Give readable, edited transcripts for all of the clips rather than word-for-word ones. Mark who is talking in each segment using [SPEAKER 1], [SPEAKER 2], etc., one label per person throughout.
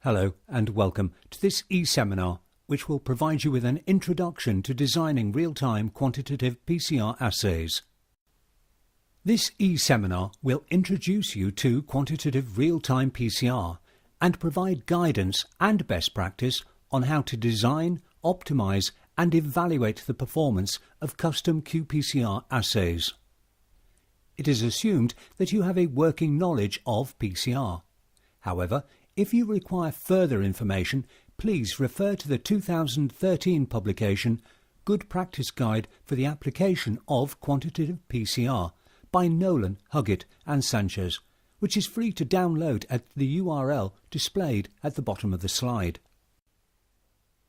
[SPEAKER 1] Hello and welcome to this e-seminar, which will provide you with an introduction to designing real-time quantitative PCR assays. This e-seminar will introduce you to quantitative real-time PCR and provide guidance and best practice on how to design, optimize and evaluate the performance of custom qPCR assays. It is assumed that you have a working knowledge of PCR. However, if you require further information, please refer to the 2013 publication Good Practice Guide for the Application of Quantitative PCR by Nolan, Huggett and Sanchez, which is free to download at the URL displayed at the bottom of the slide.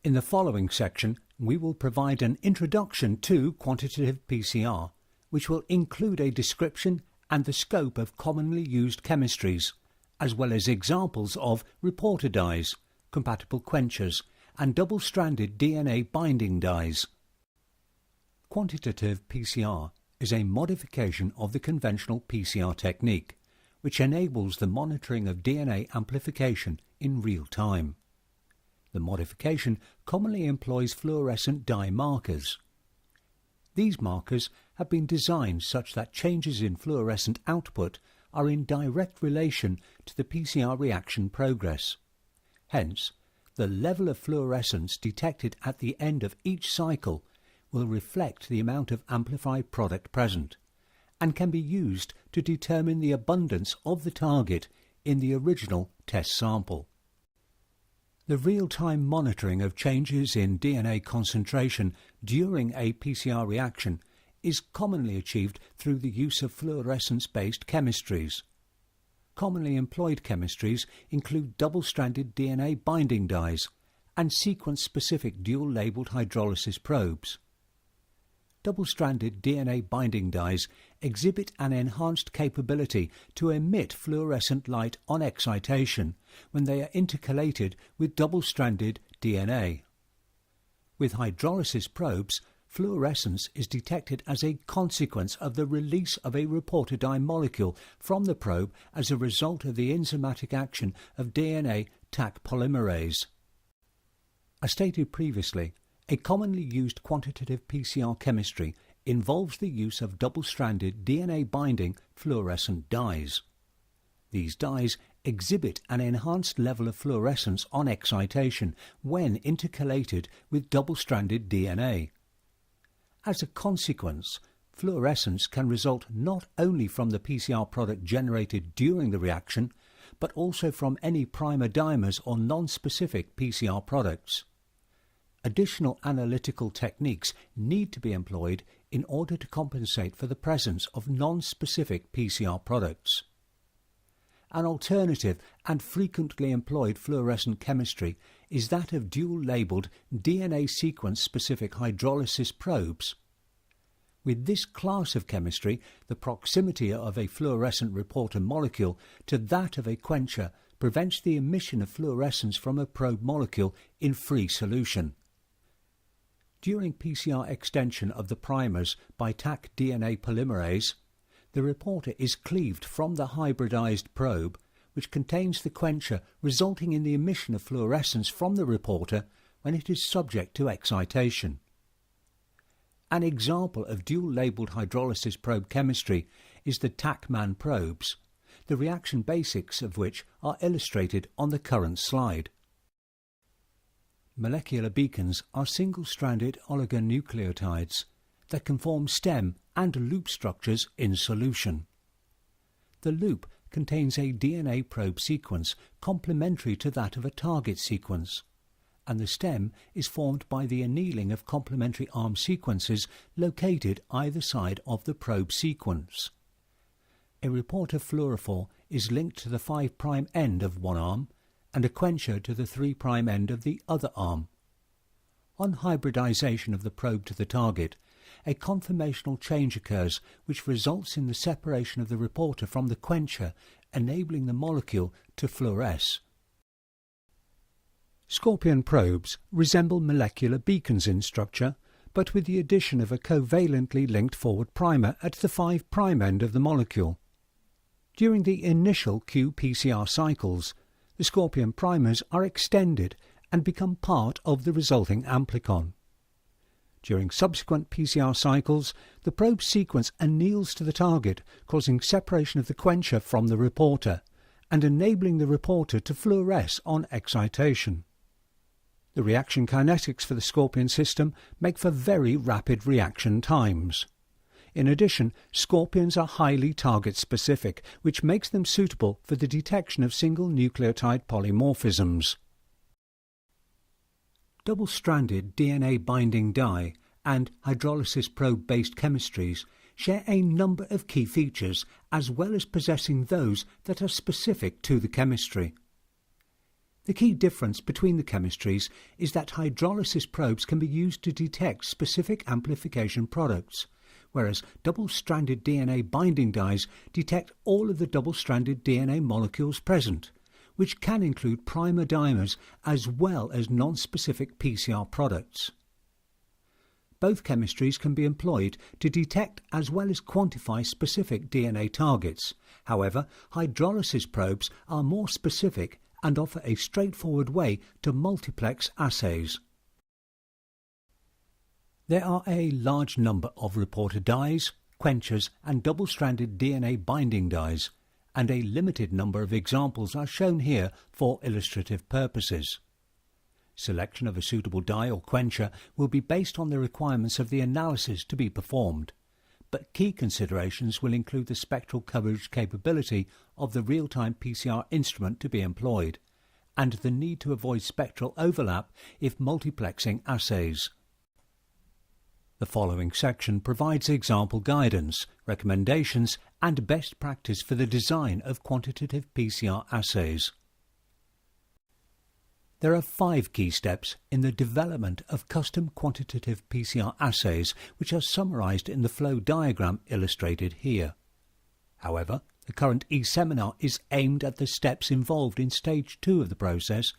[SPEAKER 1] In the following section, we will provide an introduction to quantitative PCR, which will include a description and the scope of commonly used chemistries, as well as examples of reporter dyes, compatible quenchers, and double-stranded DNA binding dyes. Quantitative PCR is a modification of the conventional PCR technique, which enables the monitoring of DNA amplification in real time. The modification commonly employs fluorescent dye markers. These markers have been designed such that changes in fluorescent output are in direct relation to the PCR reaction progress. Hence, the level of fluorescence detected at the end of each cycle will reflect the amount of amplified product present, and can be used to determine the abundance of the target in the original test sample. The real-time monitoring of changes in DNA concentration during a PCR reaction is commonly achieved through the use of fluorescence-based chemistries. Commonly employed chemistries include double-stranded DNA binding dyes and sequence-specific dual-labeled hydrolysis probes. Double-stranded DNA binding dyes exhibit an enhanced capability to emit fluorescent light on excitation when they are intercalated with double-stranded DNA. With hydrolysis probes, fluorescence is detected as a consequence of the release of a reporter dye molecule from the probe as a result of the enzymatic action of DNA Taq polymerase. As stated previously, a commonly used quantitative PCR chemistry involves the use of double-stranded DNA-binding fluorescent dyes. These dyes exhibit an enhanced level of fluorescence on excitation when intercalated with double-stranded DNA. As a consequence, fluorescence can result not only from the PCR product generated during the reaction, but also from any primer dimers or non-specific PCR products. Additional analytical techniques need to be employed in order to compensate for the presence of non-specific PCR products. An alternative and frequently employed fluorescent chemistry is that of dual-labeled DNA sequence-specific hydrolysis probes. With this class of chemistry, the proximity of a fluorescent reporter molecule to that of a quencher prevents the emission of fluorescence from a probe molecule in free solution. During PCR extension of the primers by Taq DNA polymerase, the reporter is cleaved from the hybridized probe, which contains the quencher, resulting in the emission of fluorescence from the reporter when it is subject to excitation. An example of dual-labeled hydrolysis probe chemistry is the Taq-Man probes, the reaction basics of which are illustrated on the current slide. Molecular beacons are single-stranded oligonucleotides that can form stem and loop structures in solution. The loop contains a DNA probe sequence complementary to that of a target sequence, and the stem is formed by the annealing of complementary arm sequences located either side of the probe sequence. A reporter fluorophore is linked to the 5' end of one arm and a quencher to the 3' end of the other arm. On hybridization of the probe to the target, a conformational change occurs which results in the separation of the reporter from the quencher, enabling the molecule to fluoresce. Scorpion probes resemble molecular beacons in structure, but with the addition of a covalently linked forward primer at the 5' end of the molecule. During the initial qPCR cycles, the Scorpion primers are extended and become part of the resulting amplicon. During subsequent PCR cycles, the probe sequence anneals to the target, causing separation of the quencher from the reporter, and enabling the reporter to fluoresce on excitation. The reaction kinetics for the Scorpion system make for very rapid reaction times. In addition, Scorpions are highly target-specific, which makes them suitable for the detection of single nucleotide polymorphisms. Double-stranded DNA-binding dye and hydrolysis probe-based chemistries share a number of key features, as well as possessing those that are specific to the chemistry. The key difference between the chemistries is that hydrolysis probes can be used to detect specific amplification products, whereas double-stranded DNA-binding dyes detect all of the double-stranded DNA molecules present, which can include primer dimers as well as non-specific PCR products. Both chemistries can be employed to detect as well as quantify specific DNA targets. However, hydrolysis probes are more specific and offer a straightforward way to multiplex assays. There are a large number of reporter dyes, quenchers and double-stranded DNA binding dyes, and a limited number of examples are shown here for illustrative purposes. Selection of a suitable dye or quencher will be based on the requirements of the analysis to be performed, but key considerations will include the spectral coverage capability of the real-time PCR instrument to be employed, and the need to avoid spectral overlap if multiplexing assays. The following section provides example guidance, recommendations and best practice for the design of quantitative PCR assays. There are 5 key steps in the development of custom quantitative PCR assays, which are summarized in the flow diagram illustrated here. However, the current e-seminar is aimed at the steps involved in stage 2 of the process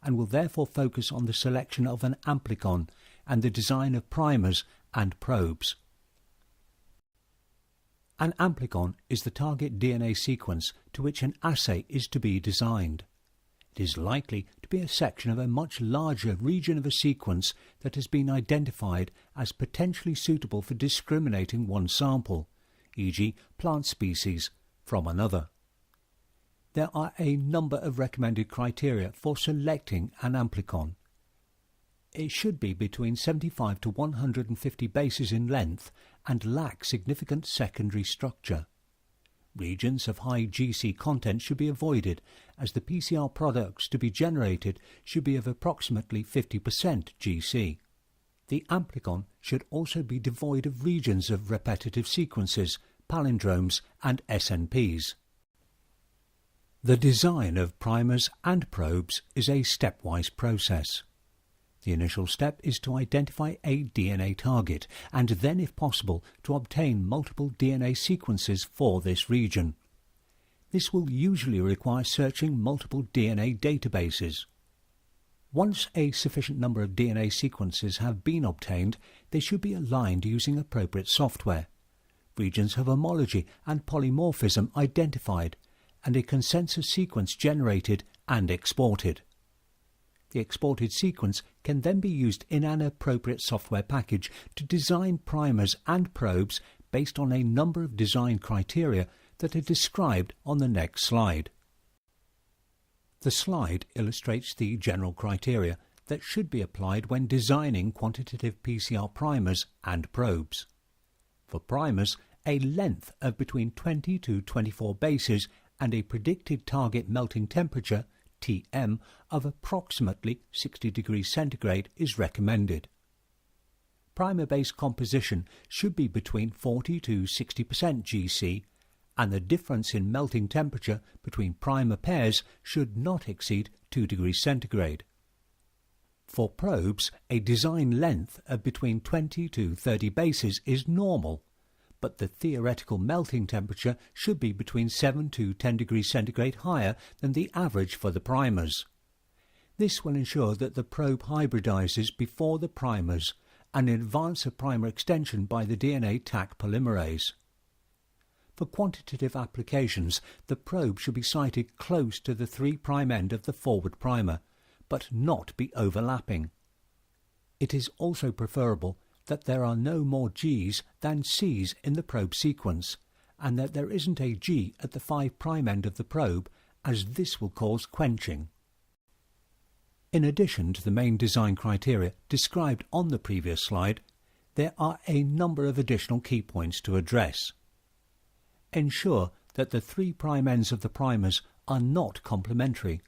[SPEAKER 1] and will therefore focus on the selection of an amplicon and the design of primers and probes. An amplicon is the target DNA sequence to which an assay is to be designed. It is likely to be a section of a much larger region of a sequence that has been identified as potentially suitable for discriminating one sample, e.g. plant species, from another. There are a number of recommended criteria for selecting an amplicon. It should be between 75 to 150 bases in length and lack significant secondary structure. Regions of high GC content should be avoided, as the PCR products to be generated should be of approximately 50% GC. The amplicon should also be devoid of regions of repetitive sequences, palindromes and SNPs. The design of primers and probes is a stepwise process. The initial step is to identify a DNA target and then, if possible, to obtain multiple DNA sequences for this region. This will usually require searching multiple DNA databases. Once a sufficient number of DNA sequences have been obtained, they should be aligned using appropriate software, regions of homology and polymorphism identified, and a consensus sequence generated and exported. The exported sequence can then be used in an appropriate software package to design primers and probes based on a number of design criteria that are described on the next slide. The slide illustrates the general criteria that should be applied when designing quantitative PCR primers and probes. For primers, a length of between 20 to 24 bases and a predicted target melting temperature Tm of approximately 60 degrees centigrade is recommended. Primer-based composition should be between 40 to 60% GC, and the difference in melting temperature between primer pairs should not exceed 2 degrees centigrade. For probes, a design length of between 20 to 30 bases is normal, but the theoretical melting temperature should be between 7 to 10 degrees centigrade higher than the average for the primers. This will ensure that the probe hybridizes before the primers and in advance of primer extension by the DNA Taq polymerase. For quantitative applications, the probe should be sited close to the 3' end of the forward primer, but not be overlapping. It is also preferable that there are no more Gs than Cs in the probe sequence, and that there isn't a G at the 5' end of the probe, as this will cause quenching. In addition to the main design criteria described on the previous slide, there are a number of additional key points to address. Ensure that the 3' ends of the primers are not complementary,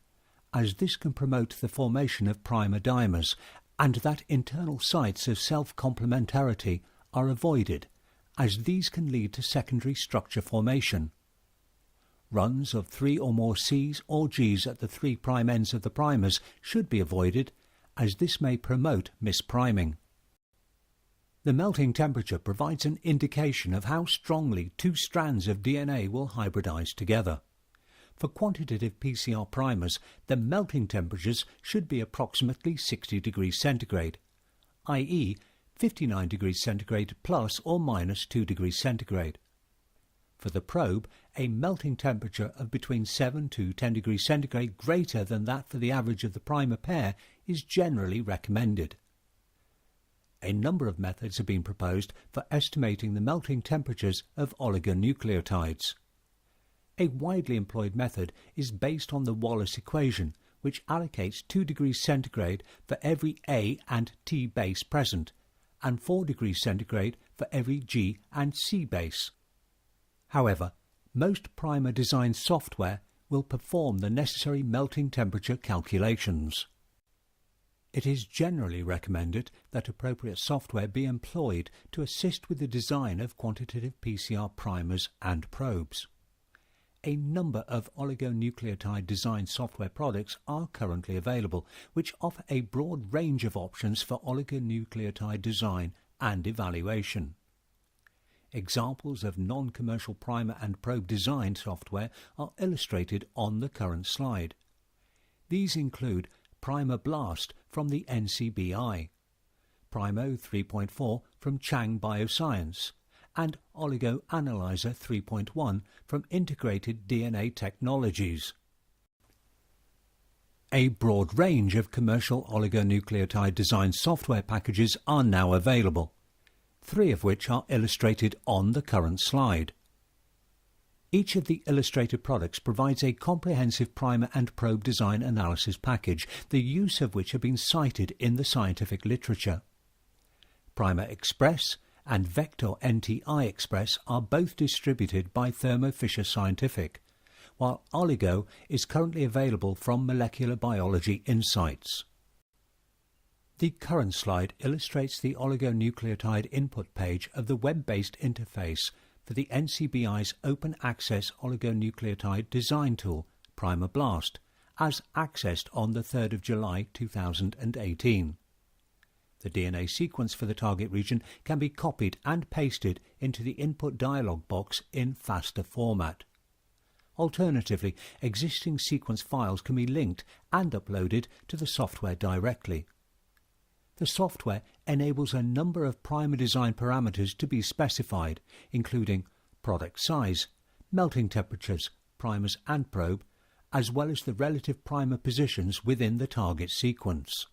[SPEAKER 1] as this can promote the formation of primer dimers, and that internal sites of self-complementarity are avoided, as these can lead to secondary structure formation. Runs of 3 or more Cs or Gs at the 3' ends of the primers should be avoided, as this may promote mispriming. The melting temperature provides an indication of how strongly two strands of DNA will hybridize together. For quantitative PCR primers, the melting temperatures should be approximately 60 degrees centigrade, i.e. 59 degrees centigrade plus or minus 2 degrees centigrade. For the probe, a melting temperature of between 7 to 10 degrees centigrade greater than that for the average of the primer pair is generally recommended. A number of methods have been proposed for estimating the melting temperatures of oligonucleotides. A widely employed method is based on the Wallace equation, which allocates 2 degrees centigrade for every A and T base present, and 4 degrees centigrade for every G and C base. However, most primer design software will perform the necessary melting temperature calculations. It is generally recommended that appropriate software be employed to assist with the design of quantitative PCR primers and probes. A number of oligonucleotide design software products are currently available, which offer a broad range of options for oligonucleotide design and evaluation. Examples of non-commercial primer and probe design software are illustrated on the current slide. These include Primer Blast from the NCBI, Primo 3.4 from Chang Bioscience, and Oligo Analyzer 3.1 from Integrated DNA Technologies. A broad range of commercial oligonucleotide design software packages are now available, 3 of which are illustrated on the current slide. Each of the illustrated products provides a comprehensive primer and probe design analysis package, the use of which have been cited in the scientific literature. Primer Express and Vector NTI Express are both distributed by Thermo Fisher Scientific, while Oligo is currently available from Molecular Biology Insights. The current slide illustrates the oligonucleotide input page of the web-based interface for the NCBI's Open Access Oligonucleotide Design Tool, Primer Blast, as accessed on the 3rd of July 2018. The DNA sequence for the target region can be copied and pasted into the input dialog box in FASTA format. Alternatively, existing sequence files can be linked and uploaded to the software directly. The software enables a number of primer design parameters to be specified, including product size, melting temperatures, primers and probe, as well as the relative primer positions within the target sequence.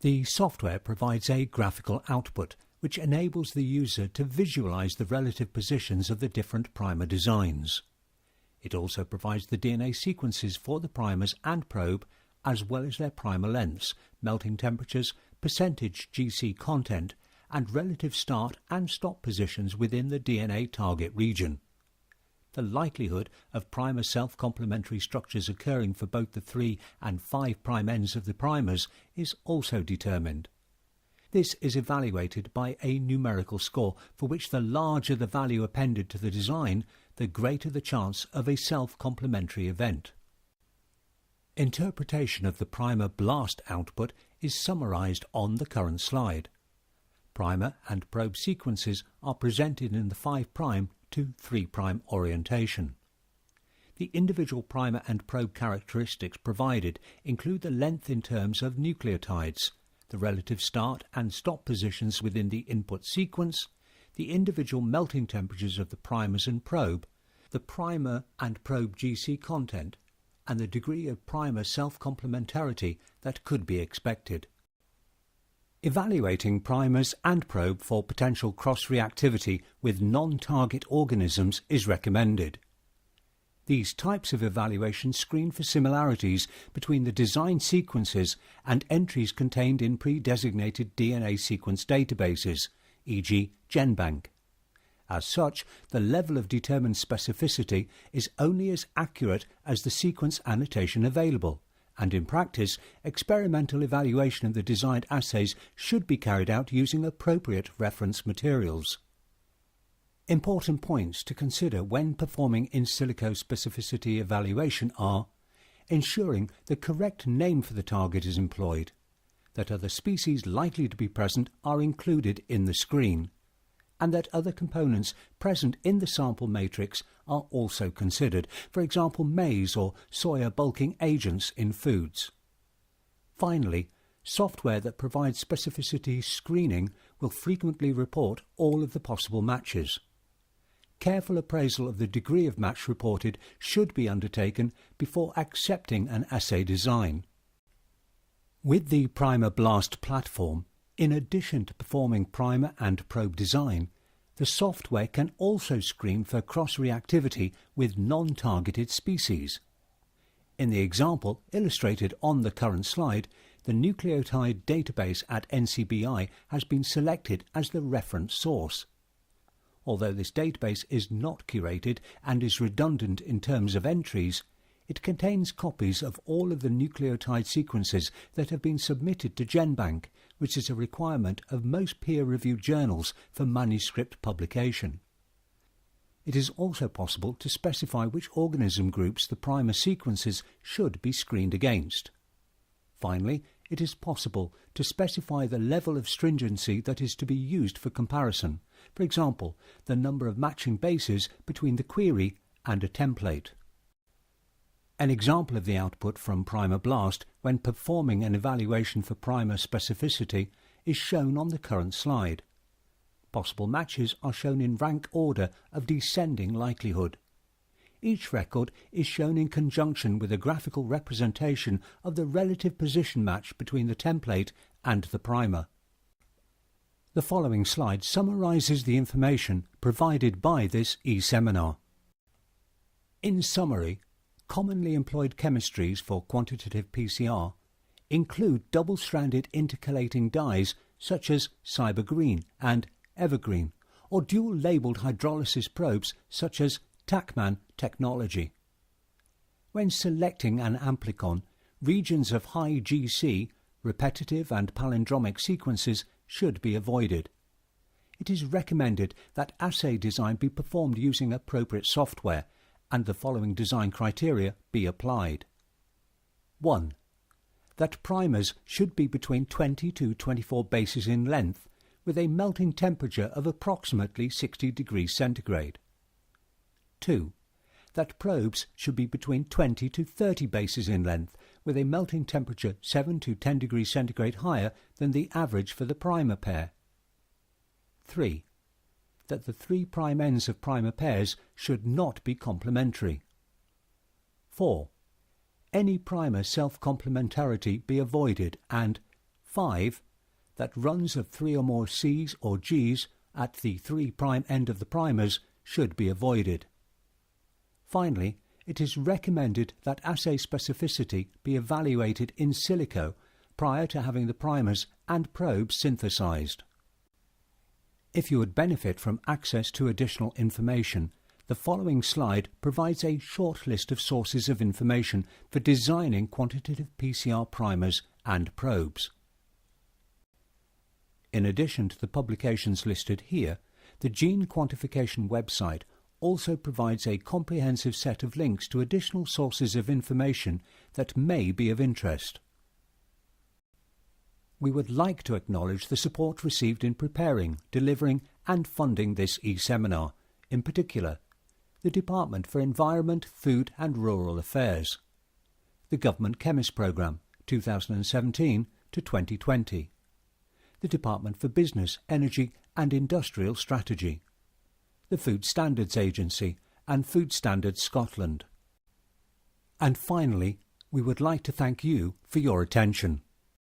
[SPEAKER 1] The software provides a graphical output, which enables the user to visualize the relative positions of the different primer designs. It also provides the DNA sequences for the primers and probe, as well as their primer lengths, melting temperatures, percentage GC content, and relative start and stop positions within the DNA target region. The likelihood of primer self-complementary structures occurring for both the 3' and 5' ends of the primers is also determined. This is evaluated by a numerical score, for which the larger the value appended to the design, the greater the chance of a self-complementary event. Interpretation of the Primer Blast output is summarized on the current slide. Primer and probe sequences are presented in the 5' to 3' orientation. The individual primer and probe characteristics provided include the length in terms of nucleotides, the relative start and stop positions within the input sequence, the individual melting temperatures of the primers and probe, the primer and probe GC content, and the degree of primer self-complementarity that could be expected. Evaluating primers and probe for potential cross-reactivity with non-target organisms is recommended. These types of evaluation screen for similarities between the design sequences and entries contained in pre-designated DNA sequence databases, e.g. GenBank. As such, the level of determined specificity is only as accurate as the sequence annotation available, and in practice, experimental evaluation of the designed assays should be carried out using appropriate reference materials. Important points to consider when performing in silico specificity evaluation are ensuring the correct name for the target is employed, that other species likely to be present are included in the screen, and that other components present in the sample matrix are also considered, for example maize or soya bulking agents in foods. Finally, software that provides specificity screening will frequently report all of the possible matches. Careful appraisal of the degree of match reported should be undertaken before accepting an assay design. With the Primer Blast platform, in addition to performing primer and probe design, the software can also screen for cross-reactivity with non-targeted species. In the example illustrated on the current slide, the nucleotide database at NCBI has been selected as the reference source. Although this database is not curated and is redundant in terms of entries, it contains copies of all of the nucleotide sequences that have been submitted to GenBank, which is a requirement of most peer-reviewed journals for manuscript publication. It is also possible to specify which organism groups the primer sequences should be screened against. Finally, it is possible to specify the level of stringency that is to be used for comparison, for example, the number of matching bases between the query and a template. An example of the output from Primer Blast when performing an evaluation for primer specificity is shown on the current slide. Possible matches are shown in rank order of descending likelihood. Each record is shown in conjunction with a graphical representation of the relative position match between the template and the primer. The following slide summarises the information provided by this e-seminar. In summary, commonly employed chemistries for quantitative PCR include double-stranded intercalating dyes such as cybergreen and evergreen, or dual-labelled hydrolysis probes such as Tachman technology. When selecting an amplicon, regions of high GC, repetitive and palindromic sequences should be avoided. It is recommended that assay design be performed using appropriate software, and the following design criteria be applied. 1. That primers should be between 20 to 24 bases in length, with a melting temperature of approximately 60 degrees centigrade. 2. That probes should be between 20 to 30 bases in length, with a melting temperature 7 to 10 degrees centigrade higher than the average for the primer pair. 3. That the 3' ends of primer pairs should not be complementary. 4. Any primer self-complementarity be avoided, and 5. That runs of 3 or more C's or G's at the 3' end of the primers should be avoided. Finally, it is recommended that assay specificity be evaluated in silico prior to having the primers and probes synthesized. If you would benefit from access to additional information, the following slide provides a short list of sources of information for designing quantitative PCR primers and probes. In addition to the publications listed here, the Gene Quantification website also provides a comprehensive set of links to additional sources of information that may be of interest. We would like to acknowledge the support received in preparing, delivering and funding this e-seminar, in particular, the Department for Environment, Food and Rural Affairs, the Government Chemist Programme 2017 to 2020, the Department for Business, Energy and Industrial Strategy, the Food Standards Agency and Food Standards Scotland. And finally, we would like to thank you for your attention.